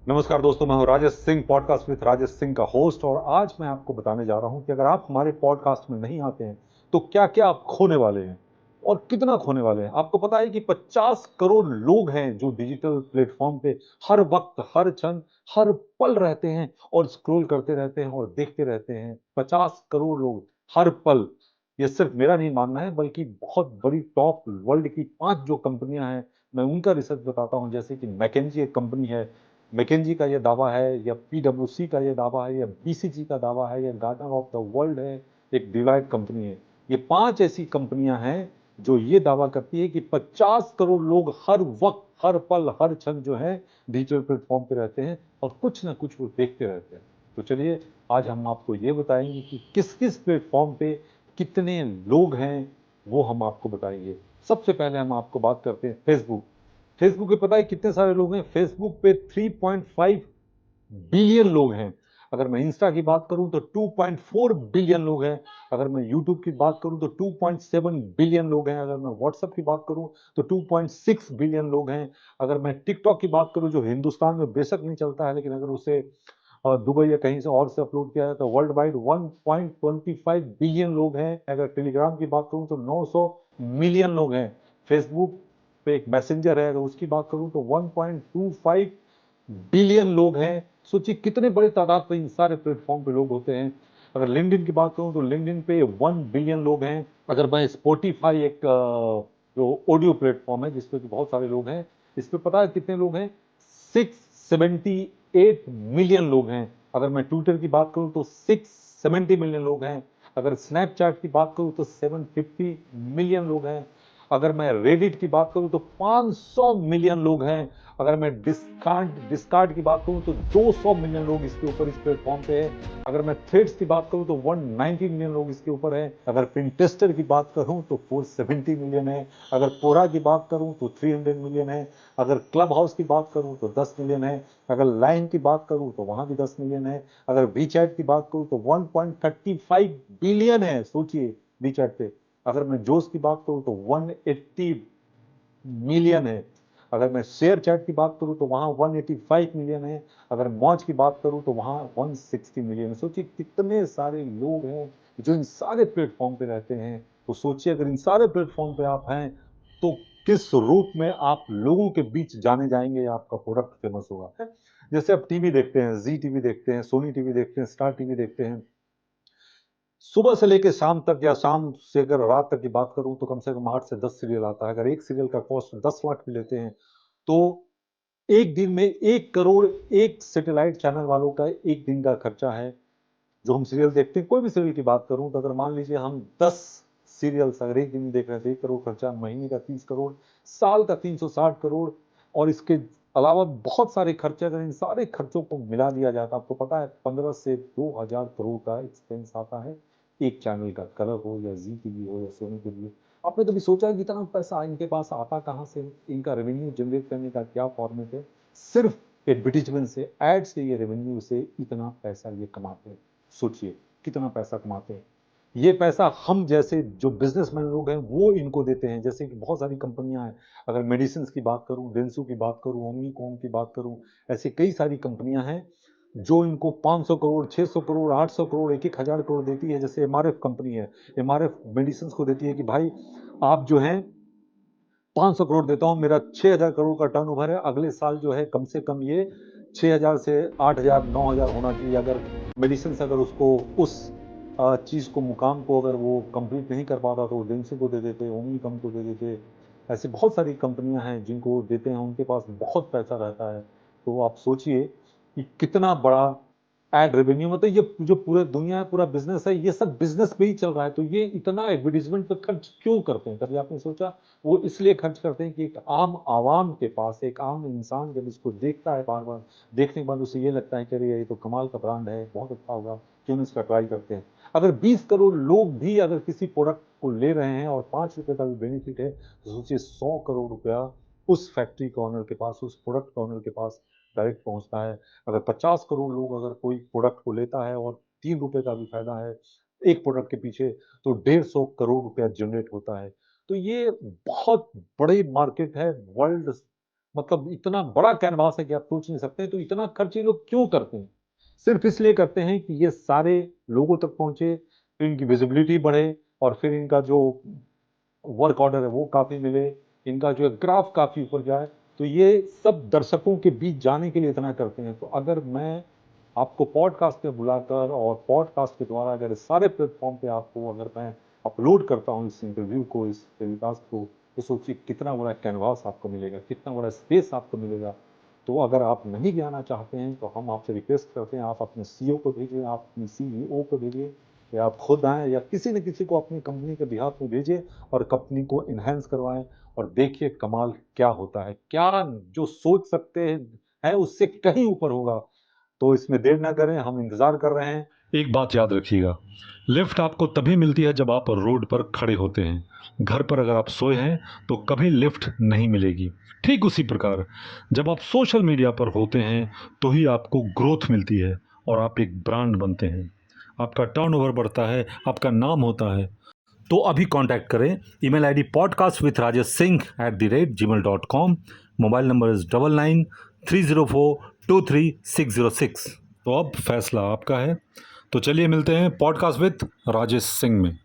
नमस्कार दोस्तों, मैं हूं राजेश सिंह, पॉडकास्ट विद राजेश सिंह का होस्ट। और आज मैं आपको बताने जा रहा हूं कि अगर आप हमारे पॉडकास्ट में नहीं आते हैं तो क्या क्या आप खोने वाले हैं और कितना खोने वाले हैं। आपको पता है कि 50 करोड़ लोग हैं जो डिजिटल प्लेटफॉर्म पे हर वक्त, हर क्षण, हर पल रहते हैं और स्क्रॉल करते रहते हैं और देखते रहते हैं। 50 करोड़ लोग हर पल। ये सिर्फ मेरा नहीं मानना है, बल्कि बहुत बड़ी टॉप वर्ल्ड की 5 जो कंपनियां हैं, मैं उनका रिसर्च बताता हूं। जैसे कि मैकेंजी एक कंपनी है, मैकेंजी का ये दावा है, या पीडब्ल्यूसी का ये दावा है, या बीसीजी का दावा है, या गार्डनर ऑफ द वर्ल्ड है, एक डिलाइट कंपनी है। ये 5 ऐसी कंपनियां हैं जो ये दावा करती है कि 50 करोड़ लोग हर वक्त, हर पल, हर क्षण जो है डिजिटल प्लेटफॉर्म पे रहते हैं और कुछ ना कुछ वो देखते रहते हैं। तो चलिए, आज हम आपको ये बताएंगे कि किस किस प्लेटफॉर्म पे कितने लोग हैं, वो हम आपको बताएंगे। सबसे पहले हम आपको बात करते हैं फेसबुक। फेसबुक पे पता है कितने सारे लोग हैं? फेसबुक पे 3.5 बिलियन लोग हैं। अगर मैं इंस्टा की बात करूं तो 2.4 बिलियन लोग हैं। अगर मैं यूट्यूब की बात करूं तो 2.7 बिलियन लोग हैं। अगर मैं व्हाट्सएप की बात करूं तो 2.6 बिलियन लोग हैं। अगर मैं टिकटॉक की बात करूं, जो हिंदुस्तान में बेशक नहीं चलता है, लेकिन अगर उसे दुबई या कहीं से और से अपलोड किया है तो वर्ल्ड वाइड 1.25 बिलियन लोग हैं। अगर टेलीग्राम की बात करूं तो 900 मिलियन लोग हैं। फेसबुक पे एक मैसेंजर है, अगर उसकी बात करूं तो 1.25 बिलियन लोग हैं। सोचिए कितने बड़े तादाद पे इन सारे प्लेटफॉर्म पे लोग होते हैं। अगर लिंक्डइन की बात करूं तो लिंक्डइन पे 1 बिलियन लोग हैं। अगर मैं स्पॉटिफाई, एक जो ऑडियो प्लेटफॉर्म है जिसपे कि बहुत सारे लोग हैं, इस पे पता है कितने लोग हैं? 678 मिलियन लोग हैं। अगर मैं ट्विटर की बात करूं तो 670 मिलियन लोग हैं। अगर स्नैपचैट की बात करूं तो 750 मिलियन लोग हैं। अगर मैं रेडिट की बात करूं तो 500 मिलियन लोग हैं। अगर मैं डिस्कार्ड की बात करूं तो 200 मिलियन लोग इसके ऊपर, इस प्लेटफॉर्म पे है। अगर मैं थ्रेड्स की बात करूं तो 190 मिलियन लोग इसके ऊपर है। अगर पिंटेस्टर की बात करूं तो 470 मिलियन है। अगर कोरा की बात करूं तो 300 मिलियन है। अगर क्लब हाउस की बात करूं तो 10 मिलियन है। अगर लाइन की बात करूं तो वहां भी 10 मिलियन है। अगर वीचैट की बात करूं तो 1.35 बिलियन है। सोचिए, वीचैट पे। अगर मैं जोश की बात करूं तो 180 मिलियन है। अगर मैं शेयर चैट की बात करूं तो वहां 185 मिलियन है। अगर मौज की बात करूं तो वहां 160 मिलियन है। सोचिए कितने सारे लोग हैं जो इन सारे प्लेटफॉर्म पे रहते हैं। तो सोचिए, अगर इन सारे प्लेटफॉर्म पे आप हैं तो किस रूप में आप लोगों के बीच जाने जाएंगे या आपका प्रोडक्ट फेमस होगा। जैसे आप टीवी देखते हैं, जी टीवी देखते हैं, सोनी टीवी देखते हैं, स्टार टीवी देखते हैं। सुबह से लेकर शाम तक, या शाम से अगर रात तक की बात करूं तो कम से कम 8 से 10 सीरियल आता है। अगर एक सीरियल का कॉस्ट 10 लाख भी लेते हैं तो एक दिन में 1 करोड़ एक सैटेलाइट चैनल वालों का एक दिन का खर्चा है। जो हम सीरियल देखते हैं, कोई भी सीरियल की बात करूं तो अगर मान लीजिए हम 10 सीरियल्स अगर एक दिन में देख रहे हैं तो 1 करोड़ खर्चा, महीने का 30 करोड़, साल का 360 करोड़। और इसके अलावा बहुत सारे खर्चे, अगर इन सारे खर्चों को मिला दिया जाता, आपको पता है 15 से 2000 करोड़ का एक्सपेंस आता है एक चैनल का। कलर हो या जी टीवी हो या सोनी टीवी हो। आपने कभी सोचा है कि इतना पैसा इनके पास आता कहाँ से? इनका रेवेन्यू जनरेट करने का क्या फॉर्मेट है? सिर्फ एडवर्टीजमेंट से, एड से, ये रेवेन्यू से इतना पैसा ये कमाते हैं। सोचिए कितना पैसा कमाते हैं। ये पैसा हम जैसे जो बिजनेसमैन लोग हैं वो इनको देते हैं। जैसे कि बहुत सारी कंपनियां हैं, अगर मेडिसिन की बात करूं, डेंसू की बात करूं, ओमनीकॉम की बात करूं, ऐसी कई सारी कंपनियां हैं जो इनको 500 करोड़, 600 करोड़, 800 करोड़, एक एक हजार करोड़ देती है। जैसे एमआरएफ कंपनी है, एमआरएफ मेडिसिन को देती है कि भाई आप जो है 500 करोड़ देता हूं, मेरा 6000 करोड़ का टर्नओवर है, अगले साल जो है कम से कम ये 6000 से 8000, 9000 होना चाहिए। अगर मेडिसिन अगर उसको उस चीज को, मुकाम को अगर वो कंप्लीट नहीं कर पाता तो डेंसी को दे देते, ओमनीकम को दे देते। ऐसी बहुत सारी कंपनियां हैं जिनको देते हैं, उनके पास बहुत पैसा रहता है। तो आप सोचिए कि कितना बड़ा एड रेवेन्यू, मतलब ये जो पूरे दुनिया है, पूरा बिजनेस है, ये सब बिजनेस पे ही चल रहा है। तो ये इतना एडवर्टीजमेंट पे खर्च क्यों करते हैं? कभी आपने सोचा? वो इसलिए खर्च करते हैं कि एक आम आवाम के पास, एक आम इंसान जब इसको देखता है बार बार, देखने के बाद उसे ये लगता है कि अरे ये तो कमाल का ब्रांड है, बहुत अच्छा होगा, क्यों नहीं इसका ट्राई करते हैं। अगर 20 करोड़ लोग भी अगर किसी प्रोडक्ट को ले रहे हैं और 5 रुपए का भी बेनिफिट है, तो सोचिए 100 करोड़ रुपया उस फैक्ट्री के ऑनर के पास, उस प्रोडक्ट के ऑनर के पास डायरेक्ट पहुंचता है। अगर 50 करोड़ लोग अगर कोई प्रोडक्ट को लेता है और 3 रुपए का भी फायदा है एक प्रोडक्ट के पीछे, तो 150 करोड़ रुपया जनरेट होता है। तो ये बहुत बड़ी मार्केट है। वर्ल्ड मतलब इतना बड़ा कैनवास है कि आप सोच नहीं सकते। तो इतना खर्च ये लोग क्यों करते हैं? सिर्फ इसलिए करते हैं कि ये सारे लोगों तक पहुंचे, फिर इनकी विजिबिलिटी बढ़े, और फिर इनका जो वर्क ऑर्डर है वो काफी मिले, इनका जो ग्राफ काफी ऊपर जाए। तो ये सब दर्शकों के बीच जाने के लिए इतना करते हैं। तो अगर मैं आपको पॉडकास्ट पे बुलाकर और पॉडकास्ट के द्वारा अगर इस सारे प्लेटफॉर्म पे आपको अगर मैं अपलोड करता हूँ इस इंटरव्यू को, इस टेलीकास्ट को, तो सोचिए कितना बड़ा कैनवास आपको मिलेगा, कितना बड़ा स्पेस आपको मिलेगा। तो अगर आप नहीं जाना चाहते हैं तो हम आपसे रिक्वेस्ट करते हैं, आप अपने सीईओ को भेजिए, आप अपने सीईओ को भेजिए, या आप खुद आएँ, या किसी न किसी को अपनी कंपनी के बिहाफ में भेजिए और कंपनी को इनहेंस करवाएं, और देखिए कमाल क्या होता है। क्या जो सोच सकते हैं उससे कहीं ऊपर होगा। तो इसमें देर ना करें, हम इंतजार कर रहे हैं। एक बात याद रखिएगा, लिफ्ट आपको तभी मिलती है जब आप रोड पर खड़े होते हैं। घर पर अगर आप सोए हैं तो कभी लिफ्ट नहीं मिलेगी। ठीक उसी प्रकार जब आप सोशल मीडिया पर होते हैं तो ही आपको ग्रोथ मिलती है और आप एक ब्रांड बनते हैं, आपका टर्नओवर बढ़ता है, आपका नाम होता है। तो अभी कांटेक्ट करें। Email ID podcast@rajesingh@gmail.com। Mobile number is 9930423606। तो अब फैसला आपका है। तो चलिए मिलते हैं पॉडकास्ट विद राजेश सिंह में।